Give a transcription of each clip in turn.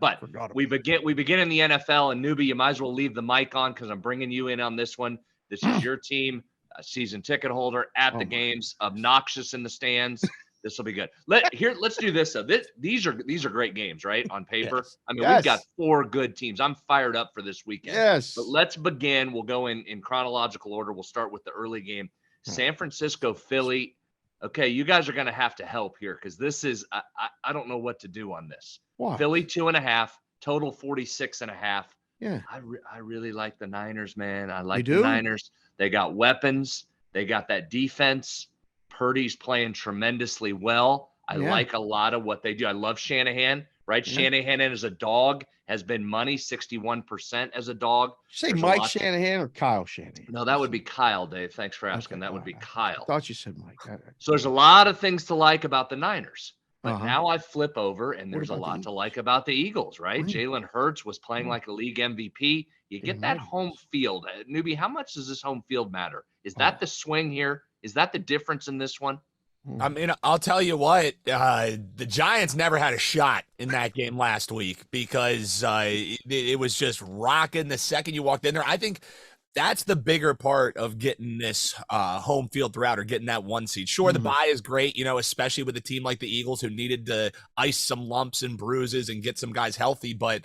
But we begin in the NFL, and Newbie, you might as well leave the mic on because I'm bringing you in on this one. This is your team, a season ticket holder at the games, obnoxious in the stands. This will be good. Let's do this though. These are great games, right? On paper. Yes. I mean, we've got 4 good teams. I'm fired up for this weekend. Yes. But let's begin. We'll go in chronological order. We'll start with the early game. San Francisco, Philly. Okay, you guys are going to have to help here because this is I don't know what to do on this. Why? Philly 2.5, total 46.5. Yeah. I really like the Niners, man. I like You the do? Niners. They got weapons. They got that defense. Purdy's playing tremendously well. I like a lot of what they do. I love Shanahan, right? Yeah. Shanahan as a dog has been money, 61% as a dog. Say Mike Shanahan or Kyle Shanahan? No, that would be Kyle, Dave. Thanks for asking. Okay, that would be I Kyle. thought you said Mike. So there's a lot of things to like about the Niners. But Uh-huh. now I flip over, and there's a about the lot to like about the Eagles, right? Right. Jalen Hurts was playing like a league MVP. You get that right. home field. Newbie, how much does this home field matter? Is that the swing here? Is that the difference in this one? I mean, I'll tell you what, the Giants never had a shot in that game last week because it was just rocking the second you walked in there. I think that's the bigger part of getting this home field throughout or getting that 1 seed. Sure, the bye is great, especially with a team like the Eagles who needed to ice some lumps and bruises and get some guys healthy. But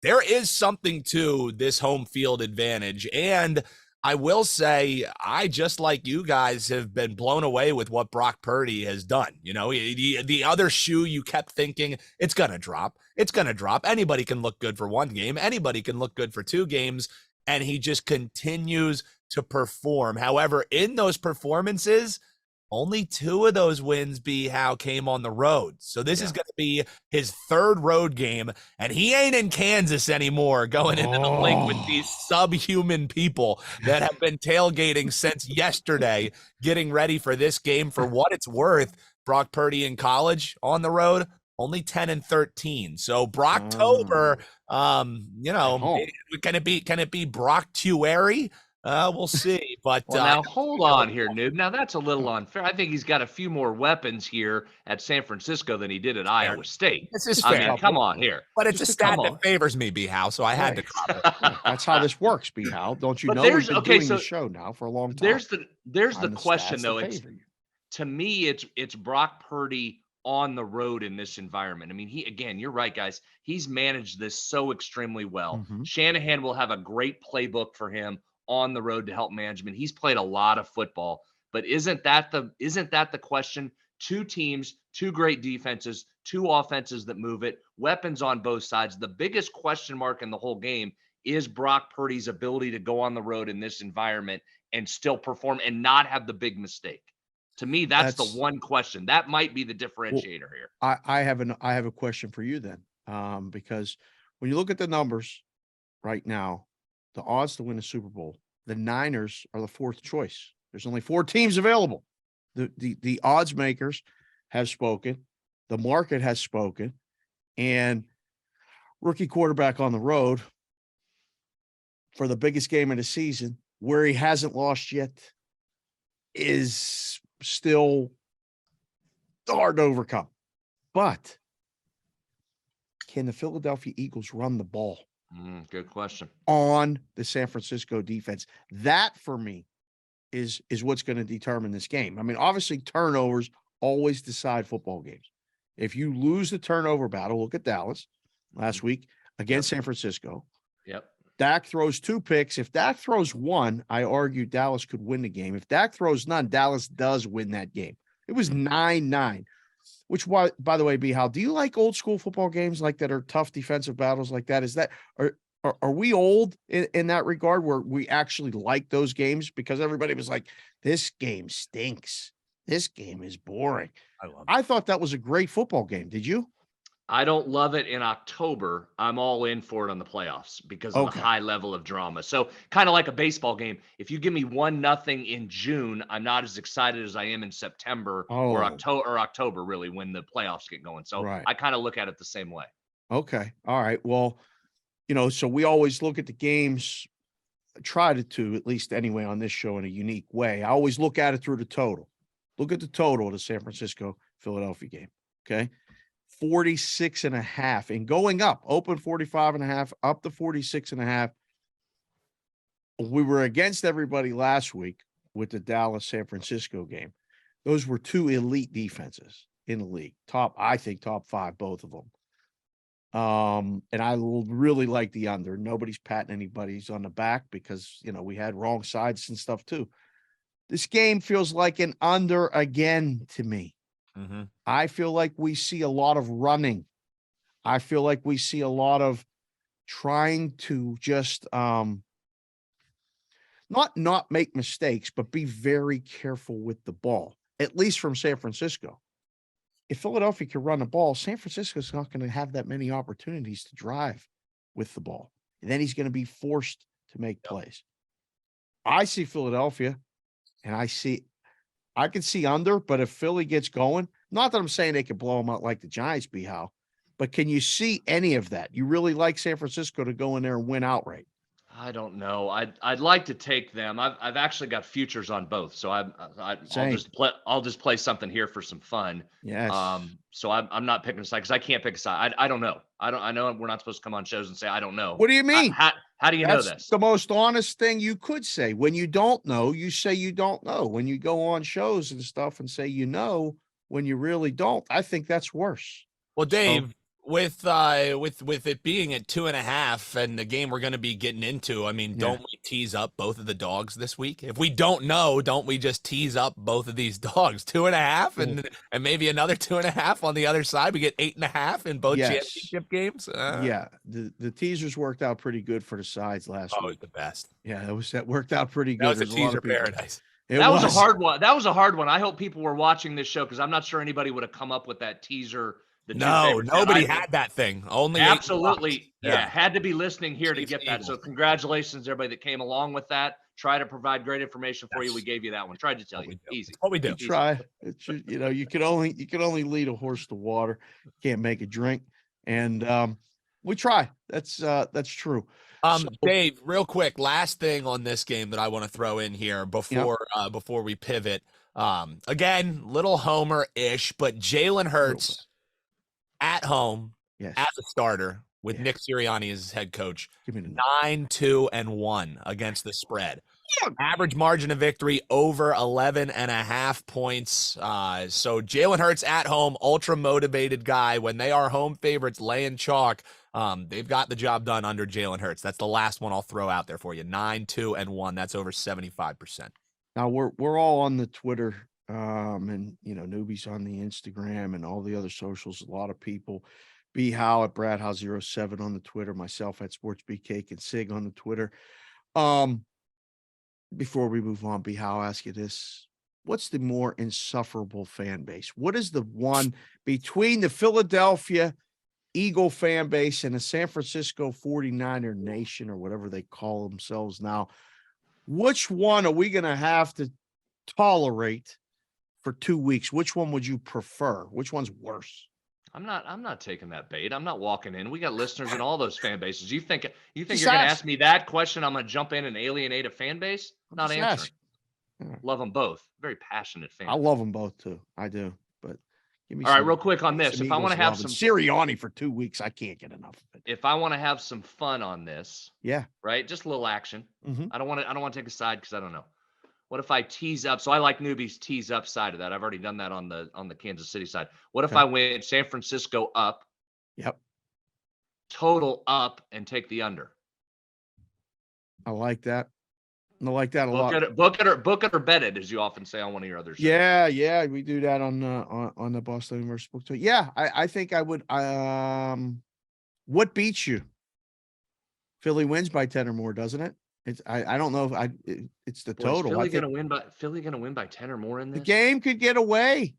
there is something to this home field advantage. And I will say, I, just like you guys, have been blown away with what Brock Purdy has done. The other shoe you kept thinking, it's going to drop. It's going to drop. Anybody can look good for 1 game. Anybody can look good for 2 games. And he just continues to perform. However, in those performances, only 2 of those wins came on the road. So this is going to be his 3rd road game, and he ain't in Kansas anymore going into the link with these subhuman people that have been tailgating since yesterday, getting ready for this game. For what it's worth, Brock Purdy in college on the road, only 10-13. So Brocktober, can it be Brocktuary? We'll see. But now hold on here, Noob. Now that's a little unfair. I think he's got a few more weapons here at San Francisco than he did at Iowa State. This is fair. I mean, come on here. But it's a stat that favors me, B-How, so I had to drop it. That's how this works, B-How. Don't you know? We've been doing the show now for a long time. There's the question, though. To me, it's Brock Purdy on the road in this environment. I mean, you're right, guys. He's managed this so extremely well. Shanahan will have a great playbook for him on the road to help management. He's played a lot of football, but isn't that the question? 2 teams, 2 great defenses, 2 offenses that move it, weapons on both sides. The biggest question mark in the whole game is Brock Purdy's ability to go on the road in this environment and still perform and not have the big mistake. To me, that's the one question. That might be the differentiator here. I have a question for you then, because when you look at the numbers right now, the odds to win a Super Bowl, the Niners are the 4th choice. There's only 4 teams available. The odds makers have spoken. The market has spoken. And rookie quarterback on the road for the biggest game of the season, where he hasn't lost yet, is still hard to overcome. But can the Philadelphia Eagles run the ball? Good question. On the San Francisco defense. That, for me, is what's going to determine this game. I mean, obviously, turnovers always decide football games. If you lose the turnover battle, look at Dallas last week against San Francisco. Yep. Dak throws 2 picks. If Dak throws 1, I argue Dallas could win the game. If Dak throws none, Dallas does win that game. It was 9-9, which, by the way, B-How, do you like old school football games like that are tough defensive battles like that? Are we old in that regard where we actually like those games? Because everybody was like, this game stinks. This game is boring. I thought that was a great football game. Did you? I don't love it in October. I'm all in for it on the playoffs because of the high level of drama. So kind of like a baseball game. If you give me 1-0 in June, I'm not as excited as I am in September or October, really, when the playoffs get going. So I kind of look at it the same way. Okay. All right. Well, so we always look at the games, try to at least anyway on this show in a unique way. I always look at it through the total. Look at the total of the San Francisco-Philadelphia game. Okay. 46.5 and going up, open 45.5, up to 46.5. We were against everybody last week with the Dallas San Francisco game. Those were two elite defenses in the league. I think top 5, both of them. And I really like the under. Nobody's patting anybody's on the back because, we had wrong sides and stuff too. This game feels like an under again to me. Mm-hmm. I feel like we see a lot of running. I feel like we see a lot of trying to just not make mistakes, but be very careful with the ball, at least from San Francisco. If Philadelphia can run the ball, San Francisco's not going to have that many opportunities to drive with the ball. And then he's going to be forced to make plays. I see Philadelphia, and I can see under, but if Philly gets going, not that I'm saying they could blow them out like the Giants be how, but can you see any of that? You really like San Francisco to go in there and win outright? I don't know. I'd like to take them. I've actually got futures on both, so I'll just play something here for some fun. Yes. So I'm not picking a side because I can't pick a side. I don't know. I know we're not supposed to come on shows and say I don't know. What do you mean? How do you know this? That's the most honest thing you could say. When you don't know, you say you don't know. When you go on shows and stuff and say when you really don't, I think that's worse. Well, Dave, with it being at 2.5 and the game we're going to be getting into, I mean, don't we tease up both of the dogs this week? If we don't know, don't we just tease up both of these dogs? 2.5 and maybe another 2.5 on the other side. We get 8.5 in both championship games. The teasers worked out pretty good for the sides last week. Oh, the best. Yeah, that worked out pretty good. That was a teaser paradise. That was a hard one. That was a hard one. I hope people were watching this show because I'm not sure anybody would have come up with that teaser. No, nobody had that thing. Only absolutely. Yeah, had to be listening here to get that. So congratulations, everybody that came along with that. Try to provide great information for you. We gave you that one. Tried to tell you. Easy. What we do. Try. It's, you can only lead a horse to water. Can't make it drink. And we try. That's true. Dave, real quick, last thing on this game that I want to throw in here before we pivot. Again, little homer-ish, but Jalen Hurts at home as a starter with Nick Sirianni as his head coach. 9-2-1 against the spread. Average margin of victory over 11.5 points. So Jalen Hurts at home, ultra motivated guy. When they are home favorites laying chalk, they've got the job done under Jalen Hurts. That's the last one I'll throw out there for you. 9-2-1. That's over 75%. Now we're all on the Twitter. And newbies on the Instagram and all the other socials. A lot of people, B Howe at Brad Howe 07 on the Twitter, myself at Sports Cake and Sig on the Twitter. Before we move on, B Howe, I'll ask you this: what's the more insufferable fan base? What is the one between the Philadelphia Eagle fan base and the San Francisco 49er Nation, or whatever they call themselves now? Which one are we going to have to tolerate for 2 weeks? Which one would you prefer? Which one's worse? I'm not taking that bait. I'm not walking in. We got listeners in all those fan bases. You think you're going to ask me that question? I'm going to jump in and alienate a fan base? Not answering. Love them both. Very passionate fans. I love them both too. I do. But give me all right, real quick on this. If I want to have some Sirianni for 2 weeks, I can't get enough of it. If I want to have some fun on this, right, just a little action. Mm-hmm. I don't want to take a side because I don't know. What if I tease up? So I like newbies tease up side of that. I've already done that on the Kansas City side. What if I went San Francisco up? Yep. Total up and take the under. I like that. I like that a lot. Book it or bet it, as you often say on one of your other shows. Yeah, we do that on the Boston University Book Tour. Yeah, I think I would. What beats you? Philly wins by 10 or more, doesn't it? I don't know if it's the total. Philly gonna win by 10 or more in this? The game could get away.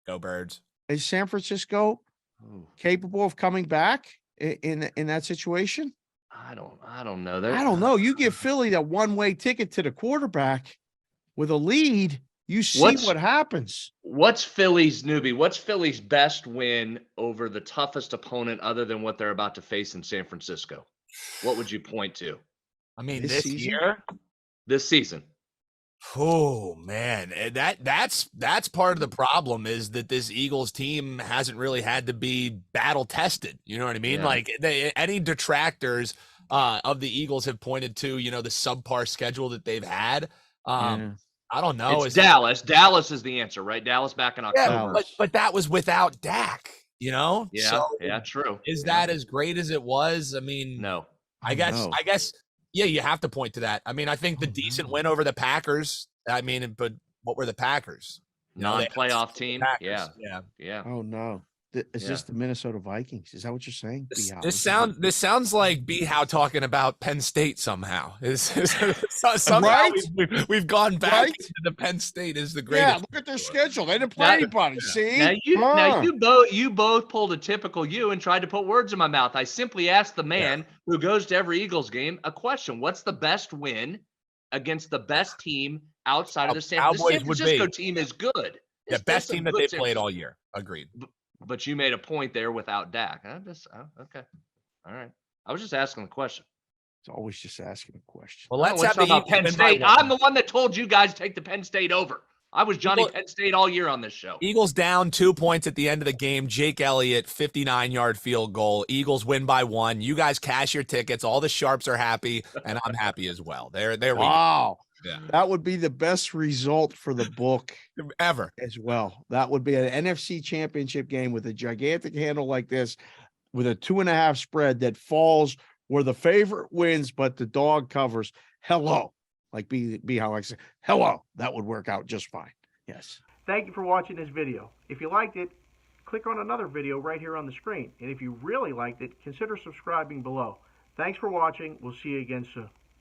Go Birds. Is San Francisco capable of coming back in that situation? I don't know. I don't know. You give Philly that one-way ticket to the quarterback with a lead, you see what happens. What's Philly's best win over the toughest opponent other than what they're about to face in San Francisco? What would you point to? I mean, this year? This season. Oh man, that's part of the problem is that this Eagles team hasn't really had to be battle tested. You know what I mean? Yeah. Like any detractors of the Eagles have pointed to, the subpar schedule that they've had. Yeah. I don't know. It's Dallas. Dallas is the answer, right? Dallas back in October. Yeah, but that was without Dak. Yeah, So yeah, true. Is that as great as it was? I mean, no. I guess, yeah, you have to point to that. I mean, I think the decent win over the Packers. I mean, but what were the Packers? Non-playoff team. Yeah. Oh no. Is this the Minnesota Vikings? Is that what you're saying? This sounds like B Howe talking about Penn State somehow. Somehow right? we've gone back into the Penn State is the greatest. Yeah, look at their schedule. They didn't play anybody. See? Now you both pulled a typical you and tried to put words in my mouth. I simply asked the man who goes to every Eagles game a question. What's the best win against the best team outside of the San Francisco team is good. The best team that they played all year. Agreed. But you made a point there without Dak. Okay. All right. I was just asking the question. It's always just asking a question. Well, let's talk about Penn State. I'm the one that told you guys to take the Penn State over. I was Johnny Penn State all year on this show. Eagles down 2 points at the end of the game. Jake Elliott, 59-yard field goal. Eagles win by 1. You guys cash your tickets. All the sharps are happy, and I'm happy as well. There wow. Yeah. That would be the best result for the book ever as well. That would be an NFC championship game with a gigantic handle like this with a 2.5 spread that falls where the favorite wins, but the dog covers. Hello. Like B how I say, hello. That would work out just fine. Yes. Thank you for watching this video. If you liked it, click on another video right here on the screen. And if you really liked it, consider subscribing below. Thanks for watching. We'll see you again soon.